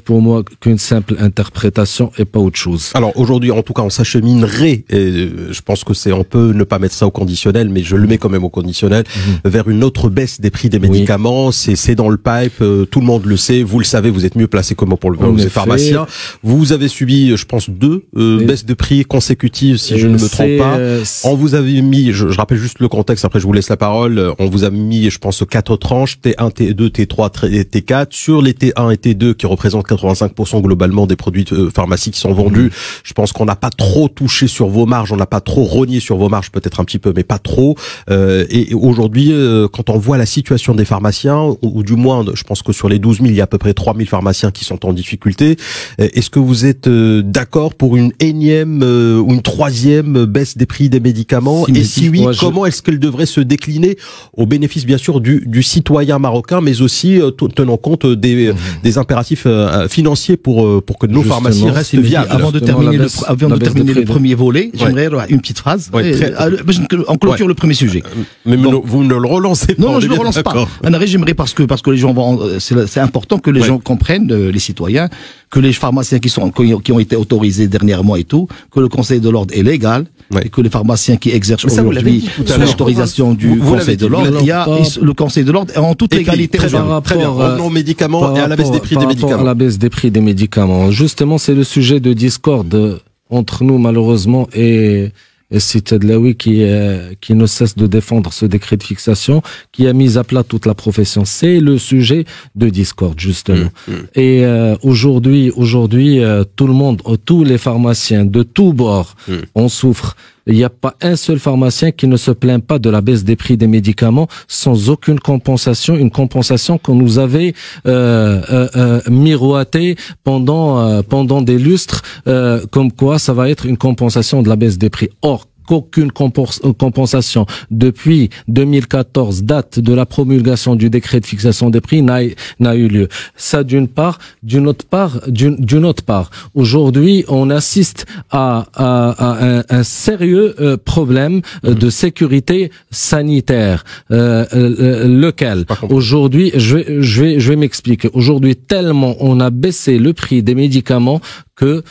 [SPEAKER 2] pour moi qu'une simple interprétation et pas autre chose.
[SPEAKER 3] Alors aujourd'hui, en tout cas, on s'acheminerait, et je pense que on peut ne pas mettre ça au conditionnel, mais je le mets quand même au conditionnel, vers une autre baisse des prix des médicaments. C'est dans le pipe, tout le monde le sait, vous le savez, vous êtes mieux placé que moi pour le voir, vous êtes pharmacien. Vous avez subi, je pense, 2 baisses de prix consécutives, si je ne me trompe pas. On vous avait mis, je rappelle juste le contexte, après je vous laisse la parole, on vous a mis, je pense, 4 tranches, T1, T2, T3 et T4. Sur les T1 et T2, qui représentent 85% globalement des produits de pharmacie qui sont vendus, je pense qu'on n'a pas trop touché sur vos marges, on n'a pas trop rogné sur vos marges, peut-être un petit peu, mais pas trop. Et aujourd'hui, quand on voit la situation des pharmaciens, ou du moins, je pense que sur les 12 000, il y a à peu près 3 000 pharmaciens qui sont en difficulté. Est-ce que vous êtes d'accord pour une énième ou une 3e baisse des prix des médicaments? Et si oui, comment est-ce qu'elle devrait se décliner au bénéfice, bien sûr, du citoyen marocain, mais aussi tenant compte des impératifs financiers pour que nos pharmacies restent viables?
[SPEAKER 1] Avant de terminer le premier volet, j'aimerais une petite phrase. On clôture le premier sujet.
[SPEAKER 3] Mais vous ne le relancez pas.
[SPEAKER 1] Non, je ne le relance pas. J'aimerais parce que les gens c'est important que les gens comprennent, les citoyens, que les pharmaciens qui ont été autorisés dernièrement et tout, que le Conseil de l'ordre est légal, et que les pharmaciens qui exercent aujourd'hui sous l'autorisation du Conseil de l'ordre, il y a le Conseil de l'ordre en toute légalité.
[SPEAKER 3] Très bien. Revenons aux médicaments et à la baisse des prix des médicaments.
[SPEAKER 2] À la baisse des prix des médicaments. Justement, c'est le sujet de discorde entre nous, malheureusement, et Cité de Laoui qui ne cesse de défendre ce décret de fixation, qui a mis à plat toute la profession. C'est le sujet de discorde, justement. Et aujourd'hui, tout le monde, tous les pharmaciens de tous bords, on souffre. Il n'y a pas un seul pharmacien qui ne se plaint pas de la baisse des prix des médicaments sans aucune compensation, une compensation qu'on nous avait miroitée pendant des lustres, comme quoi ça va être une compensation de la baisse des prix. Or, qu'aucune compensation depuis 2014, date de la promulgation du décret de fixation des prix, n'a eu lieu. Ça d'une part. D'une autre part, aujourd'hui, on assiste à un sérieux problème de sécurité sanitaire. Lequel? Aujourd'hui, je vais m'expliquer. Aujourd'hui, tellement on a baissé le prix des médicaments que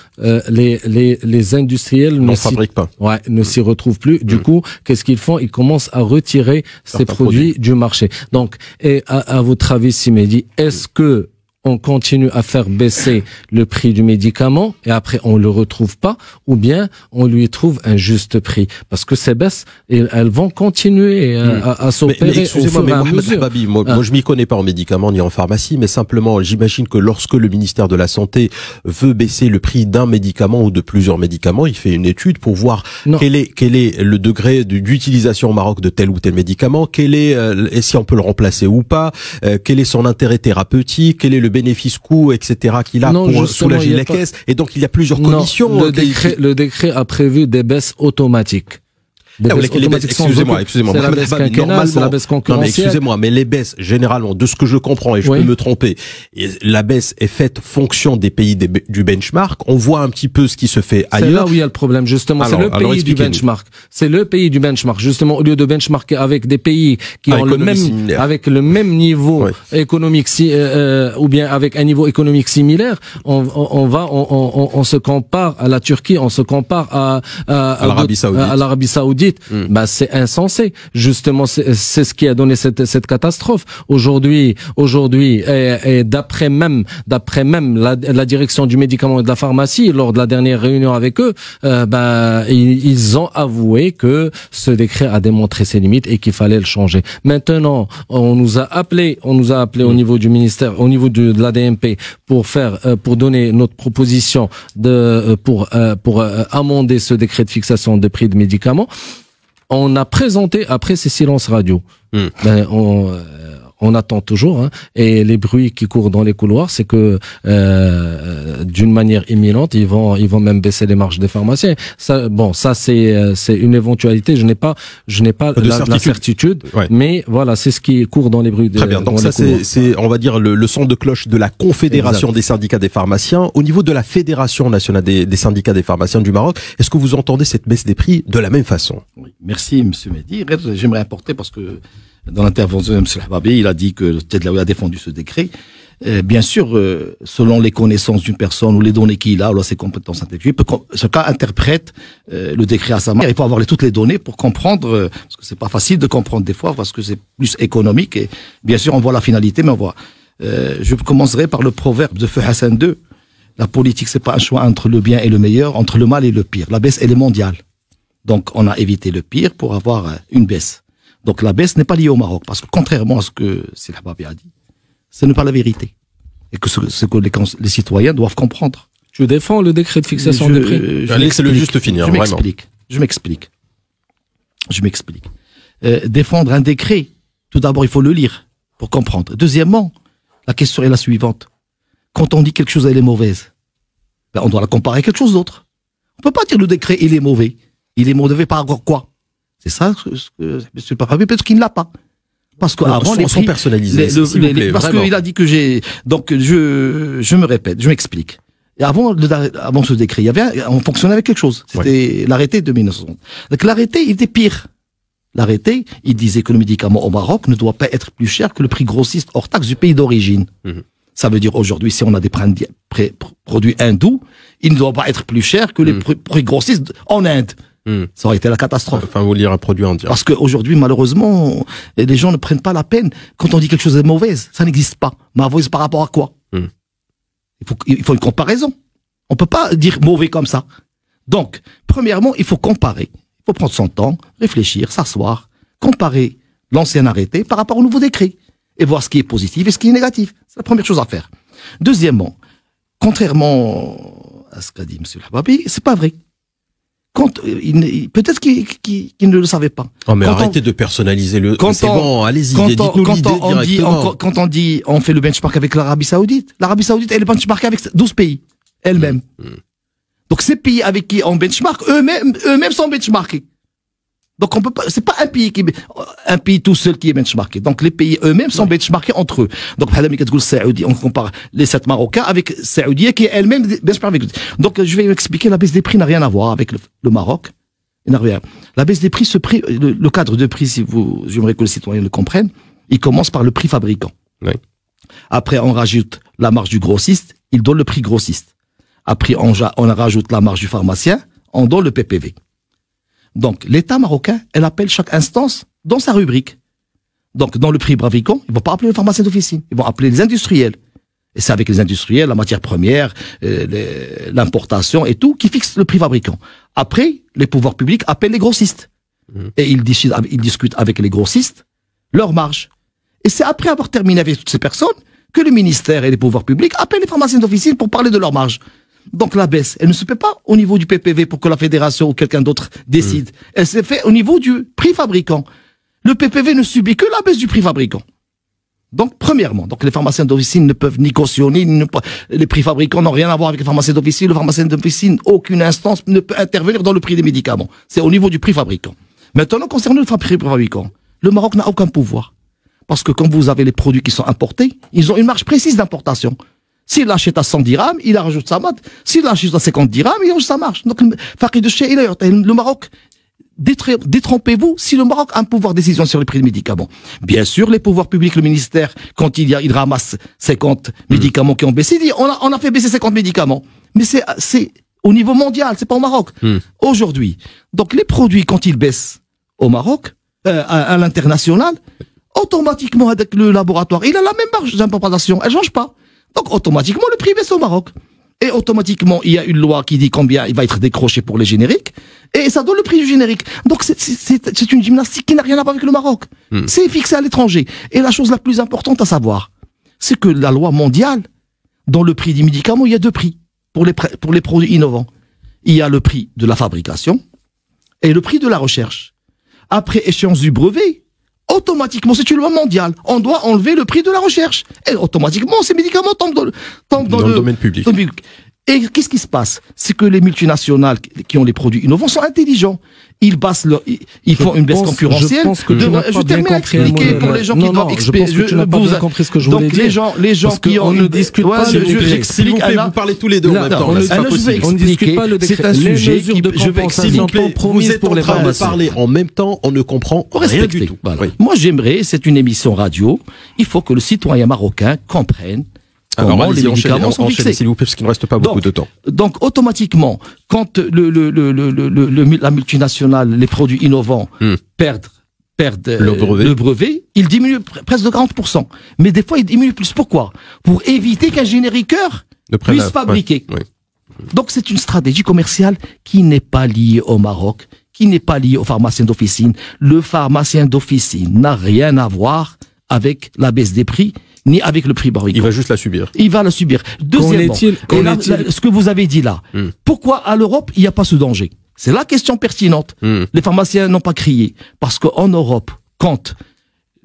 [SPEAKER 2] les industriels ne s'y retrouvent plus. Du coup, qu'est-ce qu'ils font? Ils commencent à retirer ces produits du marché. Donc, et à votre avis, Simedi, est-ce que on continue à faire baisser le prix du médicament et après on le retrouve pas, ou bien on lui trouve un juste prix? Parce que ces baisses, elles vont continuer à s'opérer.
[SPEAKER 3] Excusez-moi, mais Mohamed Hababi, moi je m'y connais pas en médicaments ni en pharmacie, mais simplement j'imagine que lorsque le ministère de la Santé veut baisser le prix d'un médicament ou de plusieurs médicaments, il fait une étude pour voir quel est le degré d'utilisation au Maroc de tel ou tel médicament, et si on peut le remplacer ou pas, quel est son intérêt thérapeutique, quel est le bénéfice-coût, etc. qu'il a pour soulager les caisses. Et donc, il y a plusieurs conditions.
[SPEAKER 2] Le décret a prévu des baisses automatiques.
[SPEAKER 3] Excusez-moi.
[SPEAKER 2] C'est la baisse quinquennale, c'est la baisse concurrentielle.
[SPEAKER 3] Non, mais excusez-moi, mais les baisses, généralement, de ce que je comprends, et je peux me tromper, la baisse est faite fonction des pays du benchmark. On voit un petit peu ce qui se fait ailleurs.
[SPEAKER 2] C'est là où il y a le problème, justement. C'est le pays du benchmark. C'est le pays du benchmark. Justement, au lieu de benchmarker avec des pays qui ont avec le même niveau économique, ou bien avec un niveau économique similaire, on se compare à la Turquie, on se compare à l'Arabie Saoudite. Bah, c'est insensé. Justement, c'est ce qui a donné cette catastrophe. Aujourd'hui, et d'après même la direction du médicament et de la pharmacie, lors de la dernière réunion avec eux, ils ont avoué que ce décret a démontré ses limites et qu'il fallait le changer. Maintenant, on nous a appelé au niveau du ministère, au niveau de l'ADMP, pour donner notre proposition pour amender ce décret de fixation de prix de médicaments. On a présenté, après ces silences radio, on attend toujours, et les bruits qui courent dans les couloirs, c'est que d'une manière imminente, ils vont même baisser les marges des pharmaciens. Ça, c'est une éventualité. Je n'ai pas la certitude, mais voilà, c'est ce qui court dans les bruits.
[SPEAKER 3] Très bien. Donc ça, c'est, on va dire, le son de cloche de la Confédération des syndicats des pharmaciens. Au niveau de la Fédération nationale des syndicats des pharmaciens du Maroc, est-ce que vous entendez cette baisse des prix de la même façon?
[SPEAKER 1] Oui. Merci, Monsieur Mehdi. J'aimerais apporter, parce que dans l'intervention de M. Hababi, il a dit que Tedlaoui a défendu ce décret. Bien sûr, selon les connaissances d'une personne ou les données qu'il a ou ses compétences intellectuelles, chacun interprète le décret à sa manière. Il faut avoir toutes les données pour comprendre, parce que c'est pas facile de comprendre des fois, parce que c'est plus économique. Et bien sûr, on voit la finalité, mais on voit. Je commencerai par le proverbe de Feu Hassan II. La politique, c'est pas un choix entre le bien et le meilleur, entre le mal et le pire. La baisse, elle est mondiale. Donc, on a évité le pire pour avoir une baisse. Donc, la baisse n'est pas liée au Maroc, parce que contrairement à ce que Sidi Hababi a dit, ce n'est pas la vérité. Et que ce que les citoyens doivent comprendre.
[SPEAKER 2] Je défends le décret de fixation des prix.
[SPEAKER 3] Laissez-le juste finir, vraiment.
[SPEAKER 1] Je m'explique. Défendre un décret, tout d'abord, il faut le lire pour comprendre. Deuxièmement, la question est la suivante. Quand on dit quelque chose, elle est mauvaise, ben, on doit la comparer à quelque chose d'autre. On peut pas dire le décret, il est mauvais. Il est mauvais par rapport à quoi? C'est ça ce que M. Papabi, peut-être qu'il ne l'a pas. Parce qu'avant, les prix...
[SPEAKER 3] personnalisés,
[SPEAKER 1] parce qu'il a dit que j'ai... Donc, je me répète, je m'explique. Et avant ce décret, on fonctionnait avec quelque chose. C'était l'arrêté de 1960. Donc, l'arrêté, il était pire. L'arrêté, il disait que le médicament au Maroc ne doit pas être plus cher que le prix grossiste hors taxe du pays d'origine. Ça veut dire aujourd'hui, si on a des produits hindous, il ne doit pas être plus cher que les prix grossistes en Inde. Ça aurait été la catastrophe.
[SPEAKER 3] Enfin, vous lire un produit indien.
[SPEAKER 1] Parce qu'aujourd'hui, malheureusement, les gens ne prennent pas la peine. Quand on dit quelque chose de mauvaise, ça n'existe pas. Mauvaise par rapport à quoi? Il faut une comparaison. On peut pas dire mauvais comme ça. Donc, premièrement, il faut comparer. Il faut prendre son temps, réfléchir, s'asseoir, comparer l'ancien arrêté par rapport au nouveau décret et voir ce qui est positif et ce qui est négatif. C'est la première chose à faire. Deuxièmement, contrairement à ce qu'a dit M. Hababi, c'est pas vrai. Peut-être qu'il ne le savait pas.
[SPEAKER 3] Oh, mais arrêtez de personnaliser le... C'est bon, allez-y, dites-nous l'idée directement.
[SPEAKER 1] Quand on dit, on fait le benchmark avec l'Arabie Saoudite, elle est benchmarkée avec 12 pays, elle-même. Donc ces pays avec qui on benchmark, eux-mêmes sont benchmarkés. Donc on peut pas, c'est pas un pays tout seul qui est benchmarké. Donc les pays eux-mêmes sont benchmarkés entre eux. Donc on compare les 7 Marocains avec Saoudien qui est elle-même benchmarkée avec eux. Donc je vais expliquer, la baisse des prix n'a rien à voir avec le Maroc. Il n'a rien. La baisse des prix, le cadre de prix, j'aimerais que les citoyens le comprennent, il commence par le prix fabricant.
[SPEAKER 3] Oui.
[SPEAKER 1] Après on rajoute la marge du grossiste, il donne le prix grossiste. Après on rajoute la marge du pharmacien, on donne le PPV. Donc, l'État marocain, elle appelle chaque instance dans sa rubrique. Donc, dans le prix fabricant, ils vont pas appeler les pharmaciens d'officine, ils vont appeler les industriels. Et c'est avec les industriels, la matière première, l'importation et tout, qui fixent le prix fabricant. Après, les pouvoirs publics appellent les grossistes. Et ils discutent avec les grossistes leur marge. Et c'est après avoir terminé avec toutes ces personnes que le ministère et les pouvoirs publics appellent les pharmaciens d'officine pour parler de leur marge. Donc la baisse, elle ne se fait pas au niveau du PPV pour que la fédération ou quelqu'un d'autre décide. Elle se fait au niveau du prix fabricant. Le PPV ne subit que la baisse du prix fabricant. Donc premièrement, les pharmaciens d'officine ne peuvent ni cautionner, les prix fabricants n'ont rien à voir avec les pharmaciens d'officine. Le pharmacien d'officine, aucune instance ne peut intervenir dans le prix des médicaments. C'est au niveau du prix fabricant. Maintenant, concernant le prix fabricant, le Maroc n'a aucun pouvoir. Parce que quand vous avez les produits qui sont importés, ils ont une marge précise d'importation. S'il l'achète à 100 dirhams, il rajoute sa marge. S'il l'achète à 50 dirhams, il rajoute sa marge. Donc, le Maroc, détrompez-vous si le Maroc a un pouvoir de décision sur les prix des médicaments. Bien sûr, les pouvoirs publics, le ministère, quand il ramasse 50 médicaments qui ont baissé, il dit, on a fait baisser 50 médicaments. Mais c'est au niveau mondial, c'est pas au Maroc. Aujourd'hui. Donc, les produits, quand ils baissent au Maroc, à l'international, automatiquement, avec le laboratoire, il a la même marge d'importation. Elle change pas. Donc, automatiquement, le prix baisse au Maroc. Et automatiquement, il y a une loi qui dit combien il va être décroché pour les génériques. Et ça donne le prix du générique. Donc, c'est une gymnastique qui n'a rien à voir avec le Maroc. C'est fixé à l'étranger. Et la chose la plus importante à savoir, c'est que la loi mondiale, dans le prix des médicaments, il y a deux prix pour les produits innovants. Il y a le prix de la fabrication et le prix de la recherche. Après échéance du brevet, automatiquement, c'est une loi mondiale. On doit enlever le prix de la recherche. Et automatiquement, ces médicaments tombent dans le domaine public. Et qu'est-ce qui se passe? C'est que les multinationales qui ont les produits innovants sont intelligents. Ils font une baisse concurrentielle.
[SPEAKER 2] Je pense que je termine à expliquer
[SPEAKER 1] pour les gens qui doivent expliquer.
[SPEAKER 2] Je n'ai pas bien compris ce que je voulais dire.
[SPEAKER 1] Donc les gens qui ont...
[SPEAKER 2] On ne discute pas le décret.
[SPEAKER 3] J'explique, vous parlez tous les deux en même temps.
[SPEAKER 2] On ne discute pas le décret.
[SPEAKER 1] C'est un sujet
[SPEAKER 2] qui je vais
[SPEAKER 3] expliquer. Vous êtes en train de parler en même temps, on ne comprend rien du tout.
[SPEAKER 1] Moi j'aimerais, c'est une émission radio, il faut que le citoyen marocain comprenne comment les médicaments sont fixés.
[SPEAKER 3] S'il vous plaît, parce qu'il ne reste pas beaucoup de temps.
[SPEAKER 1] Donc, automatiquement, quand la multinationale, les produits innovants perdent le brevet, ils diminuent presque de 40%. Mais des fois, ils diminuent plus. Pourquoi? Pour éviter qu'un génériqueur puisse fabriquer. Ouais. Oui. Donc, c'est une stratégie commerciale qui n'est pas liée au Maroc, qui n'est pas liée au pharmacien d'officine. Le pharmacien d'officine n'a rien à voir avec la baisse des prix, ni avec le prix barrique.
[SPEAKER 3] Il va juste la subir.
[SPEAKER 1] Il va la subir. Deuxièmement, ce que vous avez dit là, pourquoi à l'Europe, il n'y a pas ce danger? C'est la question pertinente. Les pharmaciens n'ont pas crié. Parce qu'en Europe, quand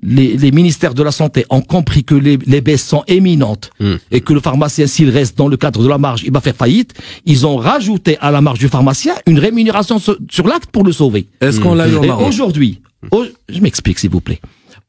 [SPEAKER 1] les ministères de la Santé ont compris que les baisses sont imminentes et que le pharmacien, s'il reste dans le cadre de la marge, il va faire faillite, ils ont rajouté à la marge du pharmacien une rémunération sur l'acte pour le sauver.
[SPEAKER 2] Est-ce qu'on l'a eu au Maroc?
[SPEAKER 1] Et aujourd'hui, je m'explique s'il vous plaît.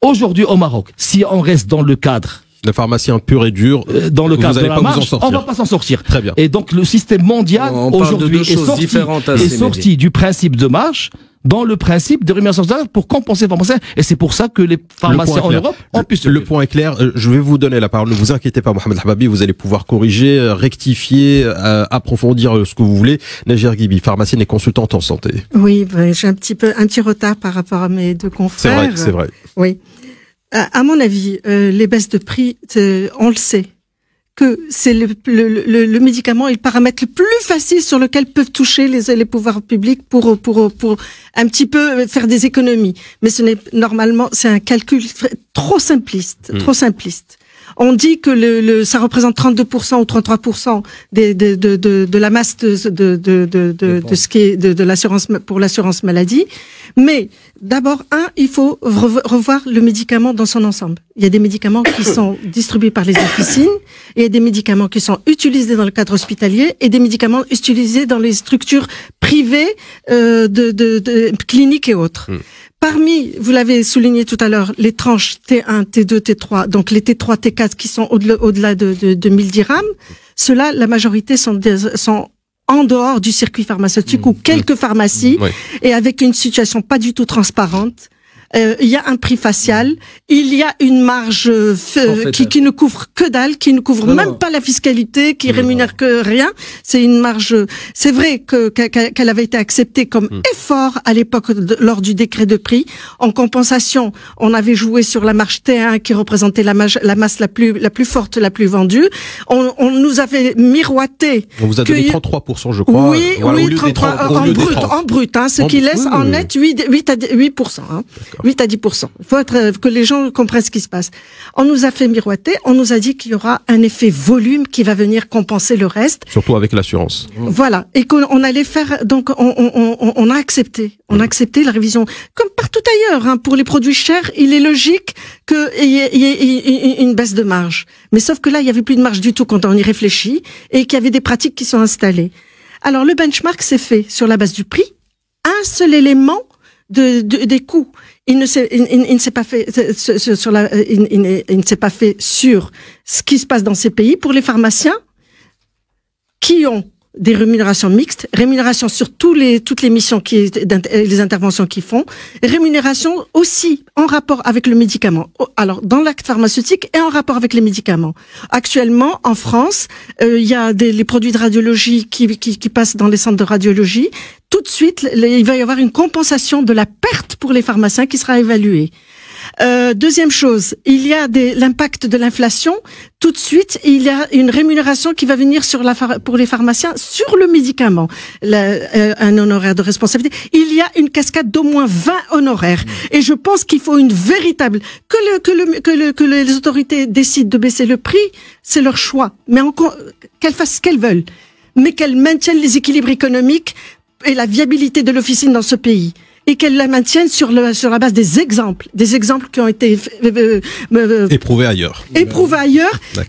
[SPEAKER 1] Aujourd'hui, au Maroc, si on reste dans le cadre...
[SPEAKER 3] Le pharmacien pur et dur,
[SPEAKER 1] dans le cadre de la marge, on va pas s'en sortir.
[SPEAKER 3] Très bien.
[SPEAKER 1] Et donc, le système mondial, aujourd'hui, est sorti du principe de marge dans le principe de rémunération pour compenser les pharmaciens. Et c'est pour ça que les pharmaciens en Europe ont pu se...
[SPEAKER 3] Le point est clair. Je vais vous donner la parole. Ne vous inquiétez pas, Mohamed Hababi. Vous allez pouvoir corriger, rectifier, approfondir ce que vous voulez. Najer Gibi, pharmacienne et consultante en santé.
[SPEAKER 4] Oui, j'ai un petit retard par rapport à mes deux confrères.
[SPEAKER 3] C'est vrai.
[SPEAKER 4] Oui. À mon avis, les baisses de prix, on le sait, que c'est le médicament et le paramètre le plus facile sur lequel peuvent toucher les pouvoirs publics pour un petit peu faire des économies. Mais c'est un calcul trop simpliste, On dit que ça représente 32% ou 33% de la masse de ce qui est de l'assurance pour l'assurance maladie. Mais d'abord, il faut revoir le médicament dans son ensemble. Il y a des médicaments qui sont distribués par les officines, et il y a des médicaments qui sont utilisés dans le cadre hospitalier et des médicaments utilisés dans les structures privées de cliniques et autres. Parmi, vous l'avez souligné tout à l'heure, les tranches T1, T2, T3, donc les T3, T4 qui sont au-delà de 1000 dirhams, ceux-là, la majorité sont en dehors du circuit pharmaceutique ou quelques pharmacies et avec une situation pas du tout transparente. Il y a un prix facial, il y a une marge qui ne couvre que dalle, qui ne couvre même pas la fiscalité, qui rémunère que rien. C'est une marge. C'est vrai qu'elle avait été acceptée comme effort à l'époque lors du décret de prix. En compensation, on avait joué sur la marge T1 qui représentait la masse la plus forte, la plus vendue. On nous avait miroité.
[SPEAKER 3] On vous a donné 33%, je crois.
[SPEAKER 4] Oui, voilà, oui, 33 en brut, ce qui laisse en net 8%. 8 à 10%. Il faut que les gens comprennent ce qui se passe. On nous a fait miroiter, on nous a dit qu'il y aura un effet volume qui va venir compenser le reste.
[SPEAKER 3] Surtout avec l'assurance.
[SPEAKER 4] Voilà. Et qu'on allait faire, donc, on a accepté. On a accepté la révision. Comme partout ailleurs, pour les produits chers, il est logique qu'il y ait une baisse de marge. Mais sauf que là, il y avait plus de marge du tout quand on y réfléchit et qu'il y avait des pratiques qui sont installées. Alors, le benchmark s'est fait sur la base du prix. Un seul élément des coûts. Il ne s'est pas fait il ne s'est pas fait sur ce qui se passe dans ces pays pour les pharmaciens qui ont des rémunérations mixtes, rémunération sur toutes les missions les interventions qu'ils font, rémunération aussi en rapport avec le médicament. Alors, dans l'acte pharmaceutique et en rapport avec les médicaments. Actuellement, en France, il y a les produits de radiologie qui passent dans les centres de radiologie. Tout de suite, il va y avoir une compensation de la perte pour les pharmaciens qui sera évaluée. Deuxième chose, il y a l'impact de l'inflation. Tout de suite, il y a une rémunération qui va venir pour les pharmaciens sur le médicament, un honoraire de responsabilité. Il y a une cascade d'au moins 20 honoraires. Et je pense qu'il faut une véritable que les autorités décident de baisser le prix, c'est leur choix. Mais qu'elles fassent ce qu'elles veulent, mais qu'elles maintiennent les équilibres économiques et la viabilité de l'officine dans ce pays. et qu'elle la maintienne sur la base des exemples qui ont été
[SPEAKER 3] éprouvés ailleurs,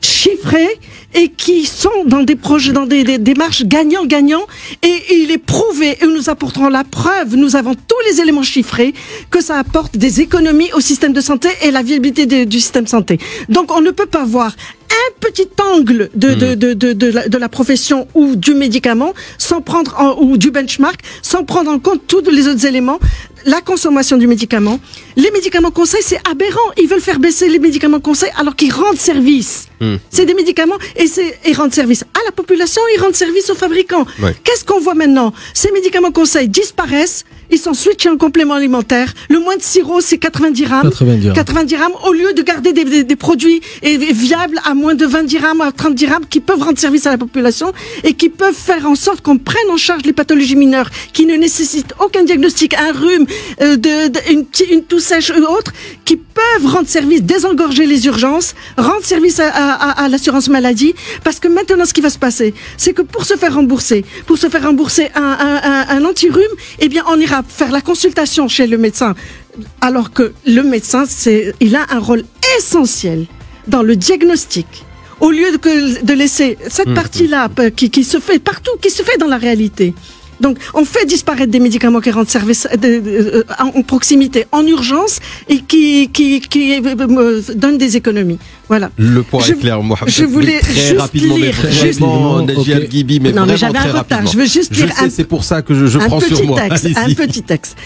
[SPEAKER 4] chiffrés, et qui sont dans des projets, dans des démarches gagnant-gagnant, et il est prouvé, et nous apporterons la preuve, nous avons tous les éléments chiffrés, que ça apporte des économies au système de santé et la viabilité du système de santé. Donc on ne peut pas voir un petit angle de la profession ou du médicament ou du benchmark sans prendre en compte tous les autres éléments. La consommation du médicament, les médicaments conseils, c'est aberrant. Ils veulent faire baisser les médicaments conseils alors qu'ils rendent service. C'est des médicaments ils rendent service à la population, ils rendent service aux fabricants. Ouais. Qu'est-ce qu'on voit maintenant? Ces médicaments conseils disparaissent, ils sont switchés en complément alimentaire. Le moins de sirop, c'est 90 dirhams. 90 dirhams au lieu de garder des produits viables à moins de 20 dirhams, à 30 dirhams, qui peuvent rendre service à la population et qui peuvent faire en sorte qu'on prenne en charge les pathologies mineures qui ne nécessitent aucun diagnostic, un rhume, une toux sèche ou autre, qui peuvent rendre service, désengorger les urgences, rendre service à l'assurance maladie, parce que maintenant ce qui va se passer, c'est que pour se faire rembourser un anti-rhume, eh bien on ira faire la consultation chez le médecin, alors que le médecin il a un rôle essentiel dans le diagnostic. Au lieu de laisser cette partie-là qui se fait partout, qui se fait dans la réalité. Donc, on fait disparaître des médicaments qui rendent service en proximité, en urgence, et qui donnent des économies. Voilà.
[SPEAKER 3] Le point est clair, Mohamed.
[SPEAKER 4] Je voulais juste
[SPEAKER 3] rapidement,
[SPEAKER 4] lire.
[SPEAKER 3] Naji Al-Ghibi, mais
[SPEAKER 4] non,
[SPEAKER 3] vraiment
[SPEAKER 4] mais j'avais un retard. Je veux juste lire
[SPEAKER 3] c'est pour ça que je prends sur moi.
[SPEAKER 4] Un petit texte.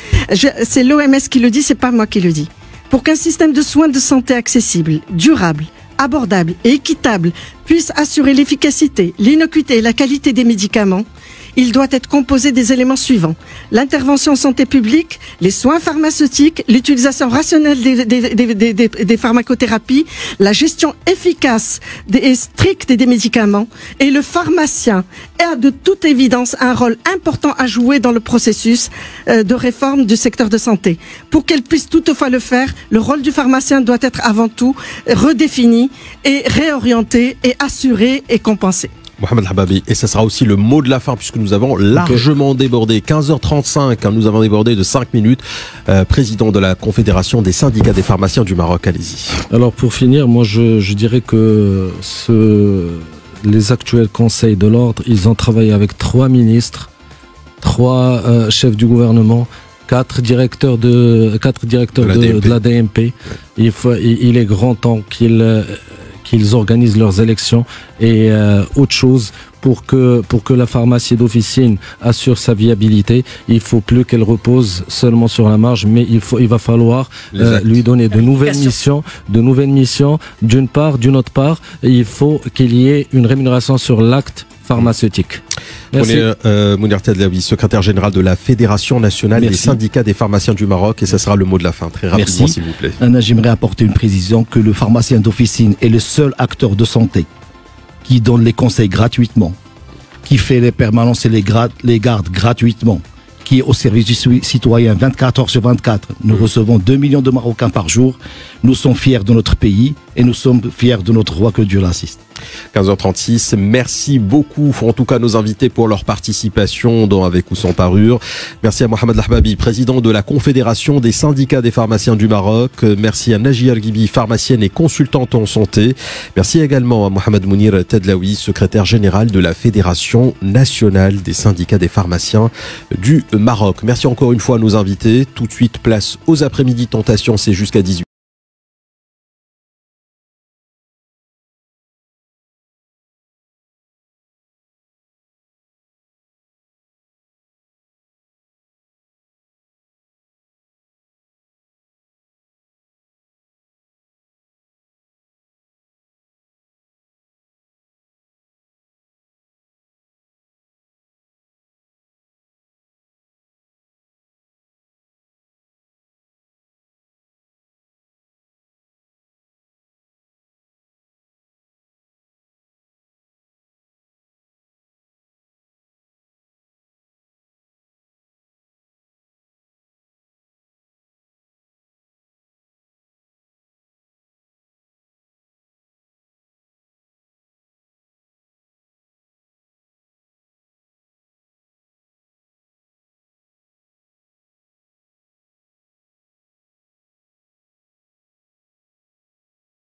[SPEAKER 4] C'est l'OMS qui le dit, c'est pas moi qui le dis. Pour qu'un système de soins de santé accessible, durable, abordable et équitable puisse assurer l'efficacité, l'innocuité et la qualité des médicaments, il doit être composé des éléments suivants: l'intervention en santé publique, les soins pharmaceutiques, l'utilisation rationnelle des pharmacothérapies, la gestion efficace et stricte des médicaments, et le pharmacien a de toute évidence un rôle important à jouer dans le processus de réforme du secteur de santé. Pour qu'elle puisse toutefois le faire, le rôle du pharmacien doit être avant tout redéfini et réorienté et assuré et compensé.
[SPEAKER 3] Mohamed Hababi, et ce sera aussi le mot de la fin puisque nous avons largement débordé. 15h35, nous avons débordé de 5 minutes. Président de la Confédération des syndicats des pharmaciens du Maroc, allez-y.
[SPEAKER 2] Alors pour finir, moi je dirais que les actuels conseils de l'ordre, ils ont travaillé avec 3 ministres, 3 chefs du gouvernement, 4 directeurs de la DMP. Il est grand temps qu'ils organisent leurs élections et autre chose pour que la pharmacie d'officine assure sa viabilité. Il faut plus qu'elle repose seulement sur la marge, mais il va falloir lui donner de nouvelles missions. D'une autre part, il faut qu'il y ait une rémunération sur l'acte pharmaceutique.
[SPEAKER 3] Mounir Tedlaoui, secrétaire général de la Fédération nationale des syndicats des pharmaciens du Maroc, et ça sera le mot de la fin, très rapidement s'il vous plaît.
[SPEAKER 1] J'aimerais apporter une précision que le pharmacien d'officine est le seul acteur de santé qui donne les conseils gratuitement, qui fait les permanences et les gardes gratuitement, qui est au service du citoyen 24 heures sur 24. Nous recevons 2 millions de Marocains par jour. Nous sommes fiers de notre pays et nous sommes fiers de notre roi, que Dieu l'assiste.
[SPEAKER 3] 15h36, merci beaucoup en tout cas nos invités pour leur participation dans Avec ou sans parure. Merci à Mohamed Lahbabi, président de la Confédération des syndicats des pharmaciens du Maroc. Merci à Naji Al-Ghibi, pharmacienne et consultante en santé. Merci également à Mohamed Mounir Tedlaoui, secrétaire général de la Fédération nationale des syndicats des pharmaciens du Maroc. Merci encore une fois à nos invités. Tout de suite, place aux après-midi tentations, c'est jusqu'à 18h.